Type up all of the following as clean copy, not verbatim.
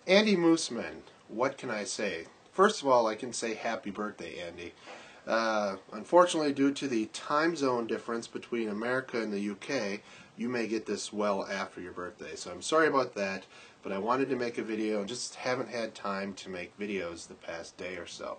Andymoosman, what can I say? First of all, I can say happy birthday, Andy. Unfortunately, due to the time zone difference between America and the UK, you may get this well after your birthday. So I'm sorry about that, but I wanted to make a video and just haven't had time to make videos the past day or so.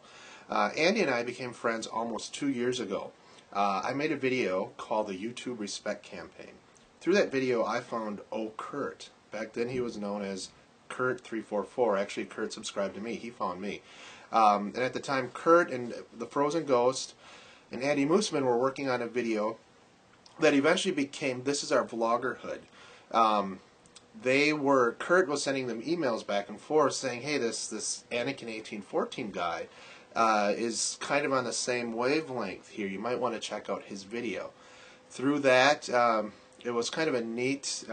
Andy and I became friends almost 2 years ago. I made a video called the YouTube Respect Campaign. Through that video, I found OhCurt. Back then he was known as Curt344. Actually, Curt subscribed to me. He found me. And at the time, Curt and the Frozen Ghost and Andymoosman were working on a video that eventually became This Is Our Vloggerhood. Curt was sending them emails back and forth saying, hey, this Anakin1814 guy is kind of on the same wavelength here. You might want to check out his video. Through that, it was kind of a neat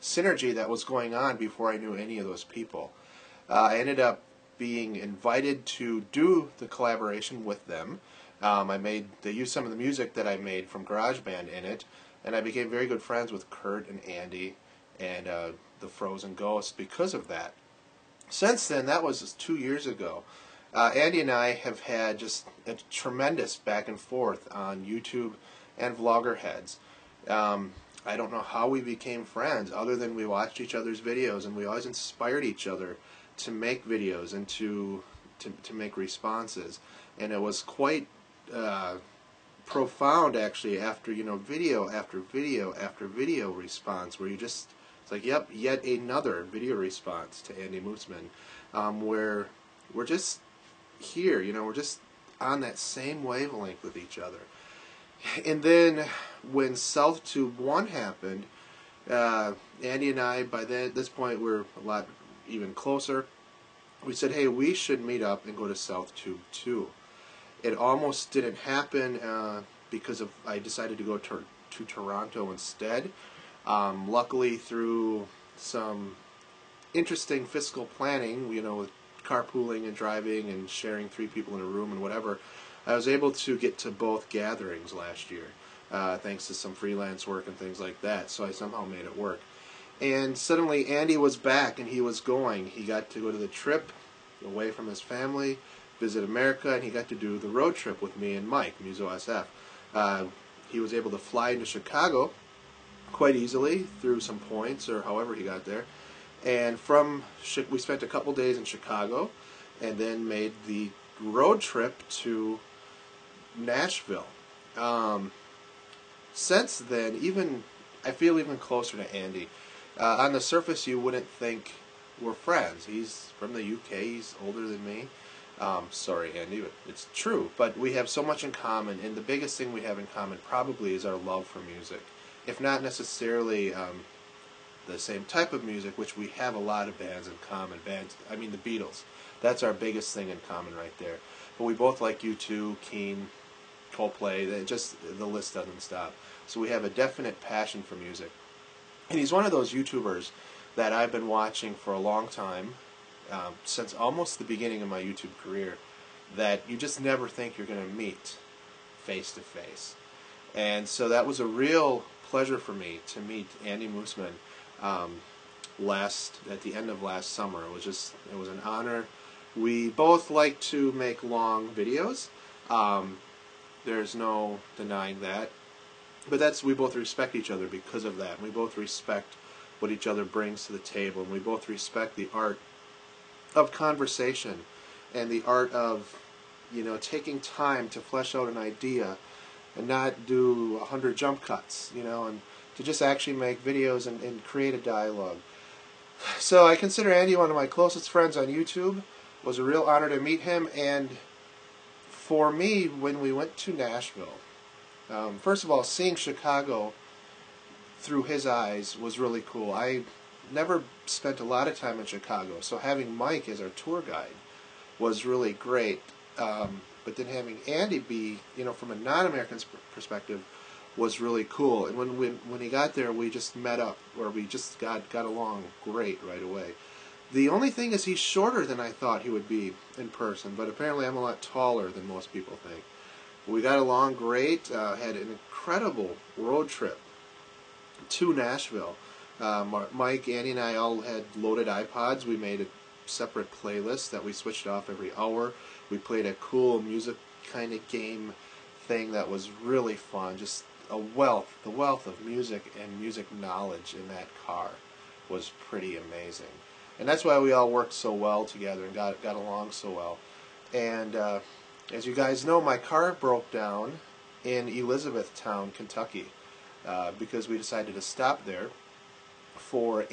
synergy that was going on before I knew any of those people. I ended up being invited to do the collaboration with them. They used some of the music that I made from GarageBand in it, and I became very good friends with Curt and Andy and the Frozen Ghost because of that. Since then, that was just 2 years ago, Andy and I have had just a tremendous back and forth on YouTube and Vloggerheads. I don't know how we became friends other than we watched each other's videos, and we always inspired each other to make videos and to make responses. And it was quite profound, actually, after video after video after video response, where it's like, yep, yet another video response to Andymoosman, where we're just here, we're just on that same wavelength with each other. And then when South Tube 1 happened, Andy and I, by this point, we're a lot even closer. We said, hey, we should meet up and go to South Tube 2. It almost didn't happen because I decided to go to Toronto instead. Luckily, through some interesting fiscal planning, with carpooling and driving and sharing 3 people in a room and whatever, I was able to get to both gatherings last year, thanks to some freelance work and things like that, so I somehow made it work. And suddenly Andy was back and he was going. He got to go to the trip away from his family, visit America, and he got to do the road trip with me and Mike, MusoSF. He was able to fly into Chicago quite easily through some points or however he got there. And we spent a couple days in Chicago and then made the road trip to Nashville. Since then, I feel even closer to Andy. On the surface, you wouldn't think we're friends. He's from the UK. He's older than me. Sorry, Andy, but it's true. But we have so much in common, and the biggest thing we have in common probably is our love for music. If not necessarily the same type of music, which we have a lot of bands in common. I mean the Beatles. That's our biggest thing in common right there. But we both like U2, Keen, Coldplay. The list doesn't stop. So we have a definite passion for music. And he's one of those YouTubers that I've been watching for a long time, since almost the beginning of my YouTube career, that you just never think you're going to meet face to face. And so that was a real pleasure for me to meet Andymoosman at the end of last summer. It was an honor. We both like to make long videos. There's no denying that. But we both respect each other because of that. We both respect what each other brings to the table, and we both respect the art of conversation and the art of taking time to flesh out an idea and not do 100 jump cuts, and to just actually make videos and create a dialogue. So I consider Andy one of my closest friends on YouTube. It was a real honor to meet him, and for me, when we went to Nashville, first of all, seeing Chicago through his eyes was really cool. I never spent a lot of time in Chicago, so having Mike as our tour guide was really great. But then having Andy be, from a non-American's perspective, was really cool. And when he got there, we just met up, or we just got along great right away. The only thing is he's shorter than I thought he would be in person, but apparently I'm a lot taller than most people think. We got along great, had an incredible road trip to Nashville. Mike, Andy, and I all had loaded iPods. We made separate playlists that we switched off every hour. We played a cool music kind of game thing that was really fun. Just the wealth of music and music knowledge in that car was pretty amazing. And that's why we all worked so well together and got along so well. And as you guys know, my car broke down in Elizabethtown, Kentucky, because we decided to stop there for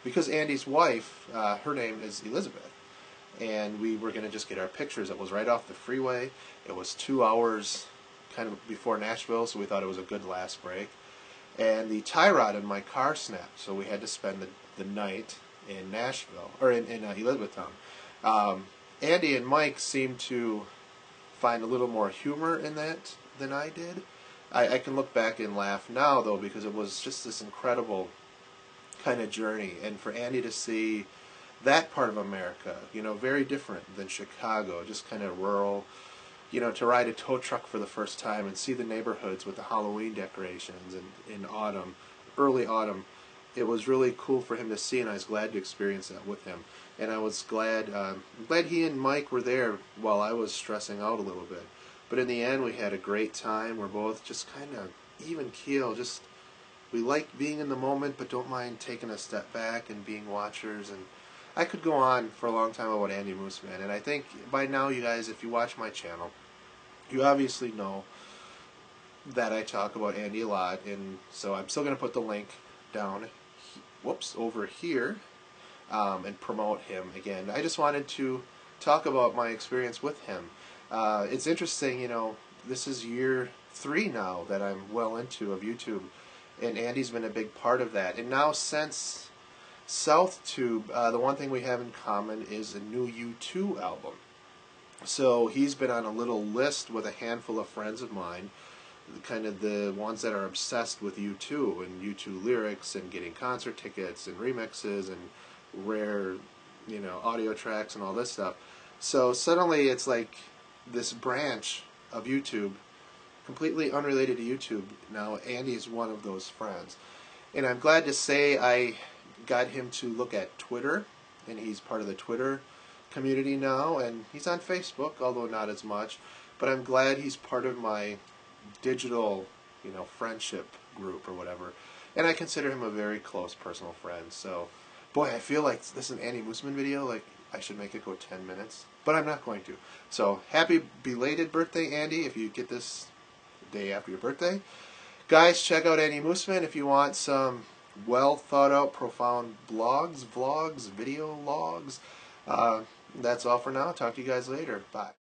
because Andy's wife, her name is Elizabeth, and we were going to just get our pictures. It was right off the freeway. It was 2 hours kind of before Nashville, so we thought it was a good last break. And the tie rod in my car snapped, so we had to spend the night in Nashville, or in Elizabethtown. Andy and Mike seemed to find a little more humor in that than I did. I can look back and laugh now, though, because it was just this incredible kind of journey. And for Andy to see that part of America, you know, very different than Chicago, just kind of rural, you know, to ride a tow truck for the first time and see the neighborhoods with the Halloween decorations in autumn, early autumn, it was really cool for him to see, and I was glad to experience that with him. And I was glad he and Mike were there while I was stressing out a little bit. But in the end, we had a great time. We're both just kind of even keel. Just we like being in the moment, but don't mind taking a step back and being watchers. And I could go on for a long time about Andymoosman. And I think by now, you guys, if you watch my channel, you obviously know that I talk about Andy a lot. And so I'm still going to put the link down, over here, and promote him again. I just wanted to talk about my experience with him. It's interesting, you know, this is year 3 now that I'm well into of YouTube, and Andy's been a big part of that. And now since SouthTube, the one thing we have in common is a new U2 album. So he's been on a little list with a handful of friends of mine, kind of the ones that are obsessed with U2 and U2 lyrics and getting concert tickets and remixes and rare, you know, audio tracks and all this stuff. So suddenly it's like this branch of YouTube, completely unrelated to YouTube. Now Andy's one of those friends. And I'm glad to say I got him to look at Twitter, and he's part of the Twitter community now, and he's on Facebook, although not as much. But I'm glad he's part of my digital, you know, friendship group or whatever. And I consider him a very close personal friend. So, boy, I feel like this is an Andymoosman video. Like, I should make it go 10 minutes. But I'm not going to. So, happy belated birthday, Andy, if you get this the day after your birthday. Guys, check out Andymoosman if you want some well thought out, profound blogs, vlogs, video logs. That's all for now. Talk to you guys later. Bye.